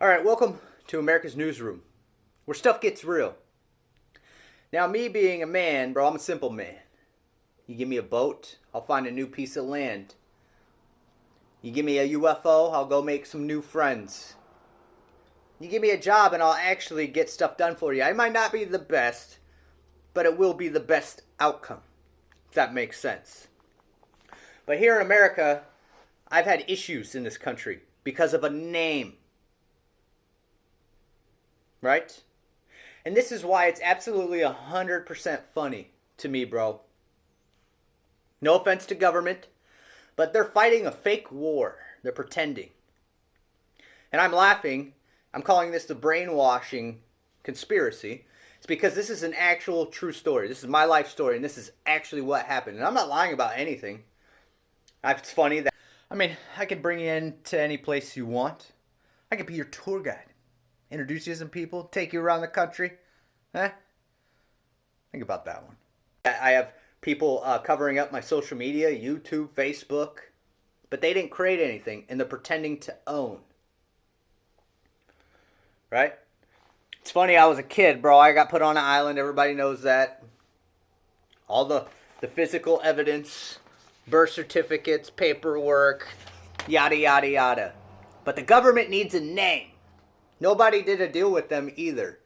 All right, welcome to America's Newsroom, where stuff gets real. Now, me being a man, bro, I'm a simple man. You give me a boat, I'll find a new piece of land. You give me a UFO, I'll go make some new friends. You give me a job and I'll actually get stuff done for you. I might not be the best, but it will be the best outcome, if that makes sense. But here in America, I've had issues in this country because of a name. Right? And this is why it's absolutely 100% funny to me, bro. No offense to government, but they're fighting a fake war. They're pretending. And I'm laughing. I'm calling this the brainwashing conspiracy. It's because this is an actual true story. This is my life story, and this is actually what happened. And I'm not lying about anything. It's funny that, I could bring you into any place you want. I could be your tour guide. Introduce you to some people, take you around the country. Think about that one. I have people covering up my social media, YouTube, Facebook, but they didn't create anything, and they're pretending to own. Right? It's funny, I was a kid, bro. I got put on an island. Everybody knows that. All the physical evidence, birth certificates, paperwork, yada, yada, yada. But the government needs a name. Nobody did a deal with them either.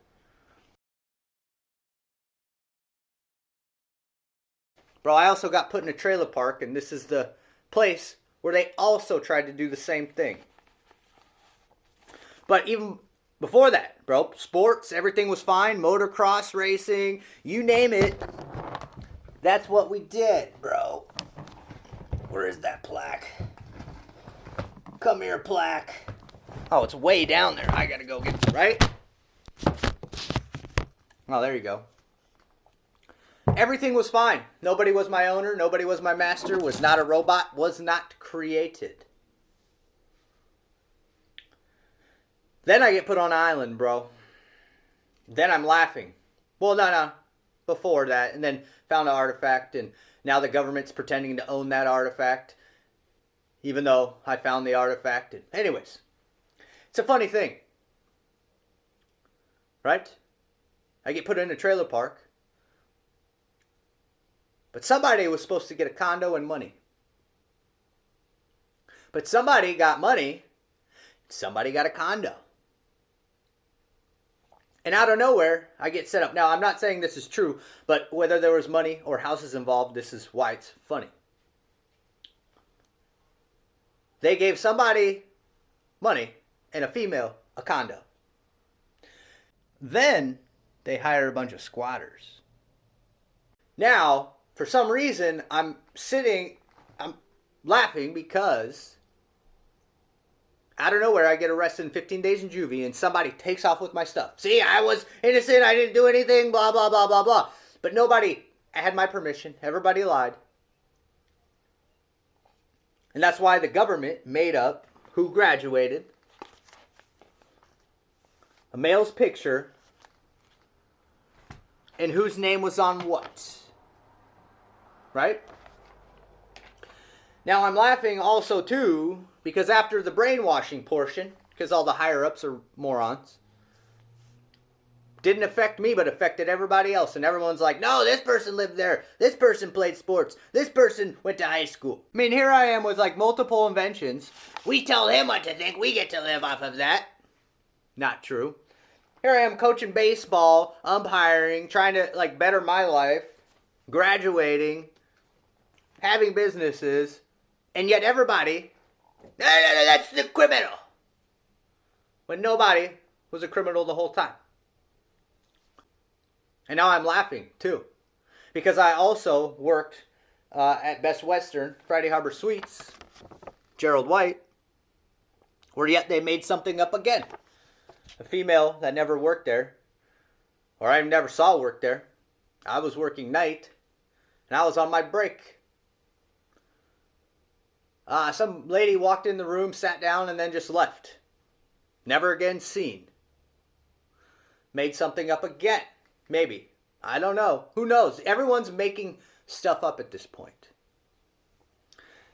Bro, I also got put in a trailer park, and this is the place where they also tried to do the same thing. But even before that, bro, sports, everything was fine. Motocross racing, you name it. That's what we did, bro. Where is that plaque? Come here, plaque. Oh, it's way down there. I gotta go get it, right? Oh, there you go. Everything was fine. Nobody was my owner. Nobody was my master. Was not a robot. Was not created. Then I get put on an island, bro. Then I'm laughing. Well, no. Before that. And then found an artifact. And now the government's pretending to own that artifact. Even though I found the artifact. And anyways. It's a funny thing. Right? I get put in a trailer park. But somebody was supposed to get a condo and money. But somebody got money. Somebody got a condo. And out of nowhere, I get set up. Now, I'm not saying this is true, but whether there was money or houses involved, this is why it's funny. They gave somebody money and a female a condo. Then they hire a bunch of squatters. Now, for some reason, I'm laughing because out of nowhere I get arrested in 15 days in juvie and somebody takes off with my stuff. See, I was innocent, I didn't do anything, blah, blah, blah, blah, blah. But nobody had my permission. Everybody lied. And that's why the government made up who graduated. A male's picture, and whose name was on what. Right? Now I'm laughing also too, because after the brainwashing portion, because all the higher-ups are morons, didn't affect me, but affected everybody else. And everyone's like, no, this person lived there. This person played sports. This person went to high school. Here I am with multiple inventions. We tell him what to think. We get to live off of that. Not true. Here I am coaching baseball, umpiring, trying to better my life, graduating, having businesses, and yet everybody, no, that's the criminal. When nobody was a criminal the whole time. And now I'm laughing too, because I also worked at Best Western, Friday Harbor Suites, Gerald White, where yet they made something up again. A female that never worked there, or I never saw work there. I was working night, and I was on my break. Some lady walked in the room, sat down, and then just left. Never again seen. Made something up again. Maybe. I don't know. Who knows? Everyone's making stuff up at this point.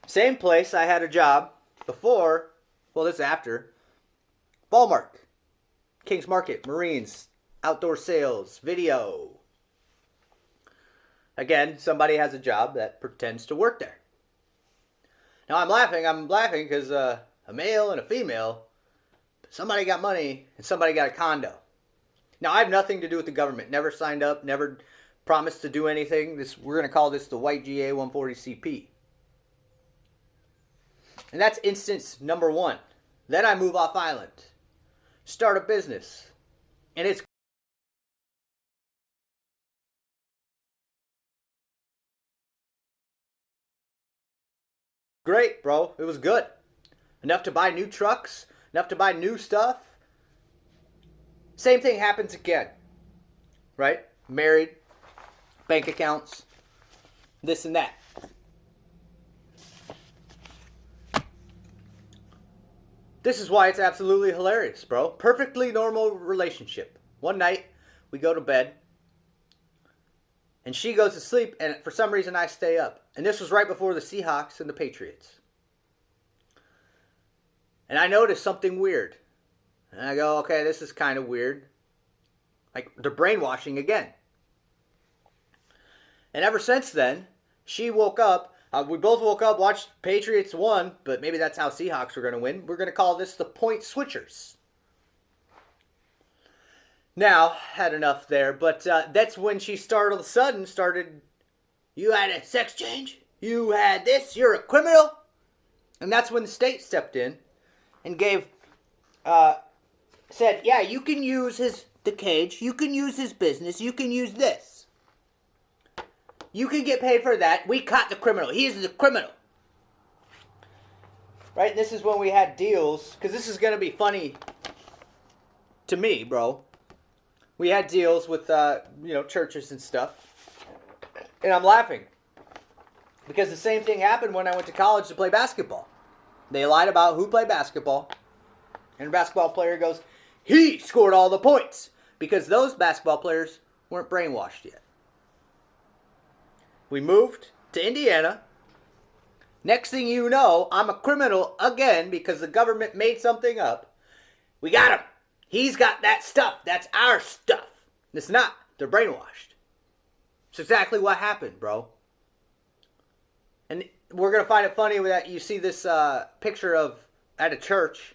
Same place I had a job before, well, this is after, Walmart. King's Market, Marines, outdoor sales, video. Again, somebody has a job that pretends to work there. Now I'm laughing because a male and a female, somebody got money and somebody got a condo. Now I have nothing to do with the government. Never signed up, never promised to do anything. We're going to call this the white GA 140CP. And that's instance number one. Then I move off island, start a business, and it's great, bro. It was good. Enough to buy new trucks, enough to buy new stuff. Same thing happens again, right? Married, bank accounts, this and that. This is why it's absolutely hilarious, bro. Perfectly normal relationship. One night, we go to bed, and she goes to sleep, and for some reason I stay up. And this was right before the Seahawks and the Patriots. And I noticed something weird. And I go, okay, this is kind of weird. Like, they're brainwashing again. And ever since then, she woke up. We both woke up, watched Patriots won, but maybe that's how Seahawks were going to win. We're going to call this the point switchers. Now, had enough there, but that's when she started, you had a sex change, you had this, you're a criminal. And that's when the state stepped in and said, yeah, you can use the cage, you can use his business, you can use this. You can get paid for that. We caught the criminal. He is the criminal. Right? And this is when we had deals, because this is going to be funny to me, bro. We had deals with, churches and stuff. And I'm laughing. Because the same thing happened when I went to college to play basketball. They lied about who played basketball. And a basketball player goes, he scored all the points. Because those basketball players weren't brainwashed yet. We moved to Indiana. Next thing you know, I'm a criminal again because the government made something up. We got him. He's got that stuff. That's our stuff. It's not. They're brainwashed. It's exactly what happened, bro. And we're going to find it funny that you see this picture of at a church.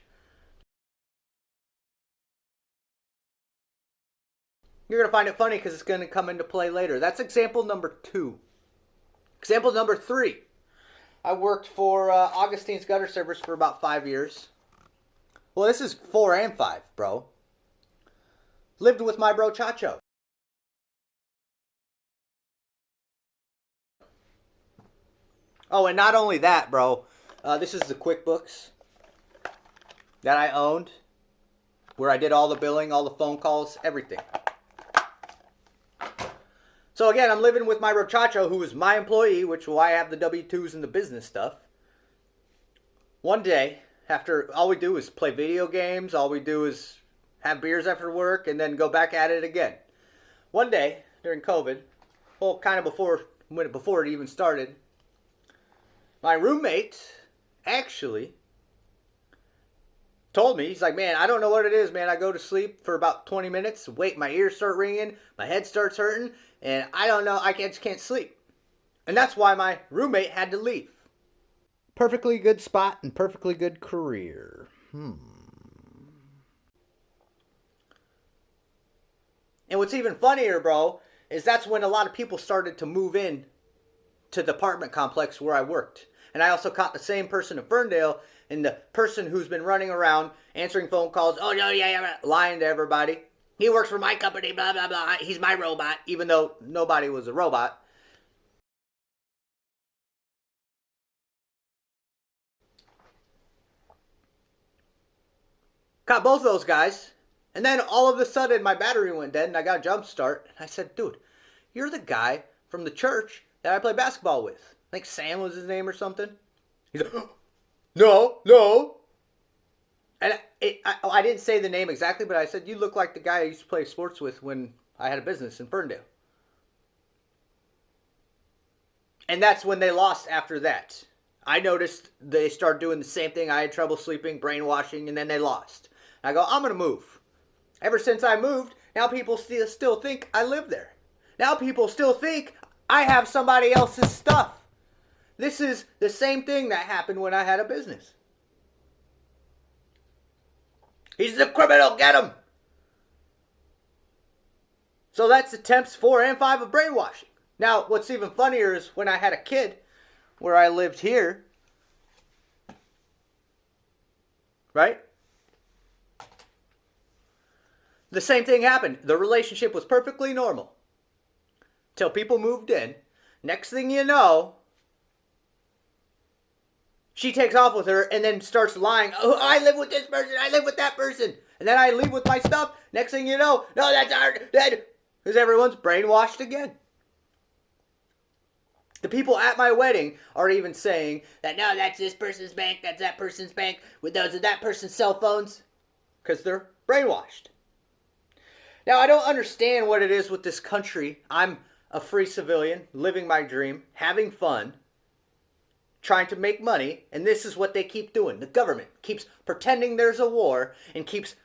You're going to find it funny because it's going to come into play later. That's example number 2. Example number 3. I worked for Augustine's Gutter Service for about 5 years. Well, this is 4 and 5, bro. Lived with my bro Chacho. Oh, and not only that, bro. This is the QuickBooks that I owned. Where I did all the billing, all the phone calls, everything. So again, I'm living with my bro Chacho, who is my employee, which why I have the W-2s and the business stuff. One day, after all we do is play video games, all we do is have beers after work, and then go back at it again. One day, during COVID, well, kind of before it even started, my roommate actually told me, he's like, man, I don't know what it is, man. I go to sleep for about 20 minutes, wait, my ears start ringing, my head starts hurting, and I don't know, I just can't sleep. And that's why my roommate had to leave. Perfectly good spot and perfectly good career. And what's even funnier, bro, is that's when a lot of people started to move in to the apartment complex where I worked. And I also caught the same person in Ferndale, and the person who's been running around answering phone calls, oh, no, yeah, lying to everybody. He works for my company, blah, blah, blah. He's my robot, even though nobody was a robot. Caught both of those guys. And then all of a sudden, my battery went dead, and I got a jump start. And I said, dude, you're the guy from the church that I play basketball with. I think Sam was his name or something. He's like, no. And I didn't say the name exactly, but I said, you look like the guy I used to play sports with when I had a business in Ferndale. And that's when they lost after that. I noticed they started doing the same thing. I had trouble sleeping, brainwashing, and then they lost. I go, I'm going to move. Ever since I moved, now people still think I live there. Now people still think I have somebody else's stuff. This is the same thing that happened when I had a business. He's the criminal, get him! So that's attempts 4 and 5 of brainwashing. Now, what's even funnier is when I had a kid, where I lived here, right? The same thing happened. The relationship was perfectly normal. Till people moved in. Next thing you know, she takes off with her and then starts lying. Oh, I live with this person. I live with that person. And then I leave with my stuff. Next thing you know, no, that's our dad. Because everyone's brainwashed again. The people at my wedding are even saying that, no, that's this person's bank, that's that person's bank, with those of that person's cell phones. Because they're brainwashed. Now, I don't understand what it is with this country. I'm a free civilian, living my dream, having fun, trying to make money, and this is what they keep doing. The government keeps pretending there's a war and keeps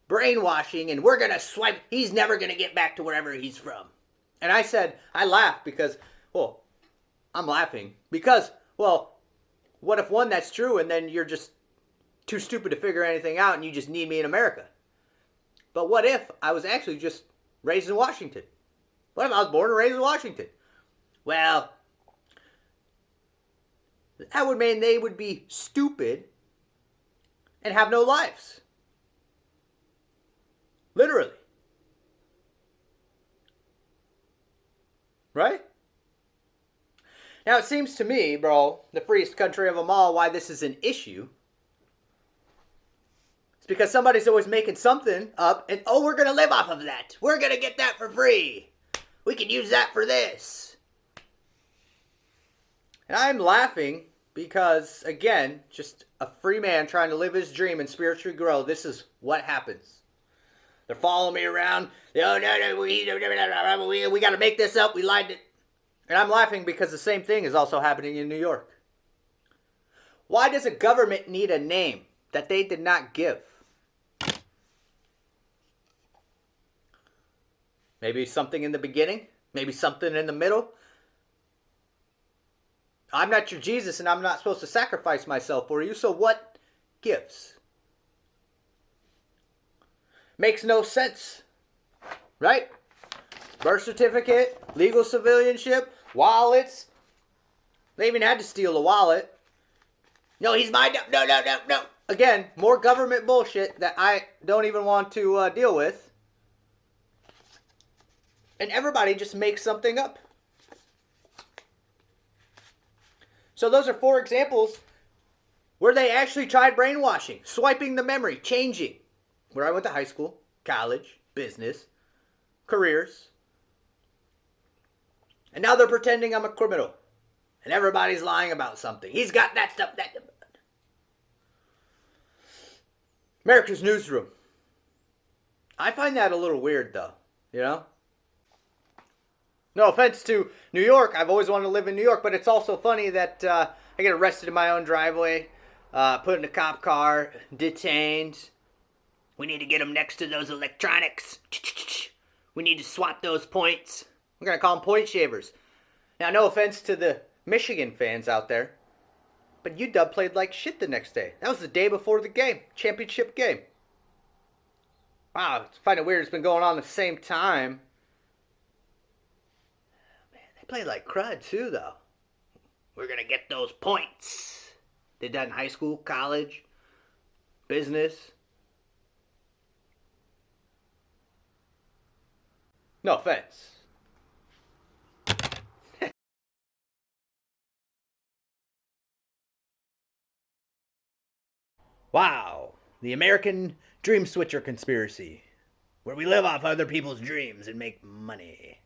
brainwashing, and we're going to swipe. He's never going to get back to wherever he's from. And I said, I laughed because, well, I'm laughing because, well, what if one, that's true, and then you're just too stupid to figure anything out and you just need me in America? But what if I was actually just raised in Washington? What if I was born and raised in Washington? Well, that would mean they would be stupid and have no lives. Literally. Right? Now, it seems to me, bro, the freest country of them all, why this is an issue. It's because somebody's always making something up and, oh, we're going to live off of that. We're going to get that for free. We can use that for this. And I'm laughing because, again, just a free man trying to live his dream and spiritually grow. This is what happens. They're following me around. Oh, no, we got to make this up. We lied to... And I'm laughing because the same thing is also happening in New York. Why does a government need a name that they did not give? Maybe something in the beginning? Maybe something in the middle? I'm not your Jesus and I'm not supposed to sacrifice myself for you, so what gives? Makes no sense. Right? Birth certificate, legal civilianship, wallets. They even had to steal a wallet. No, he's mine. No. Again, more government bullshit that I don't even want to deal with. And everybody just makes something up. So those are 4 examples where they actually tried brainwashing, swiping the memory, changing. Where I went to high school, college, business, careers. And now they're pretending I'm a criminal. And everybody's lying about something. He's got that stuff. America's newsroom. I find that a little weird, though. You know? No offense to New York. I've always wanted to live in New York. But it's also funny that I get arrested in my own driveway. Put in a cop car. Detained. We need to get them next to those electronics. We need to swap those points. We're going to call them point shavers. Now, no offense to the Michigan fans out there, but UW played like shit the next day. That was the day before the game, championship game. Wow, I find it weird it's been going on at the same time. Man, they played like crud too, though. We're going to get those points. Did that in high school, college, business. No offense. Wow, the American Dream Switcher conspiracy, where we live off other people's dreams and make money.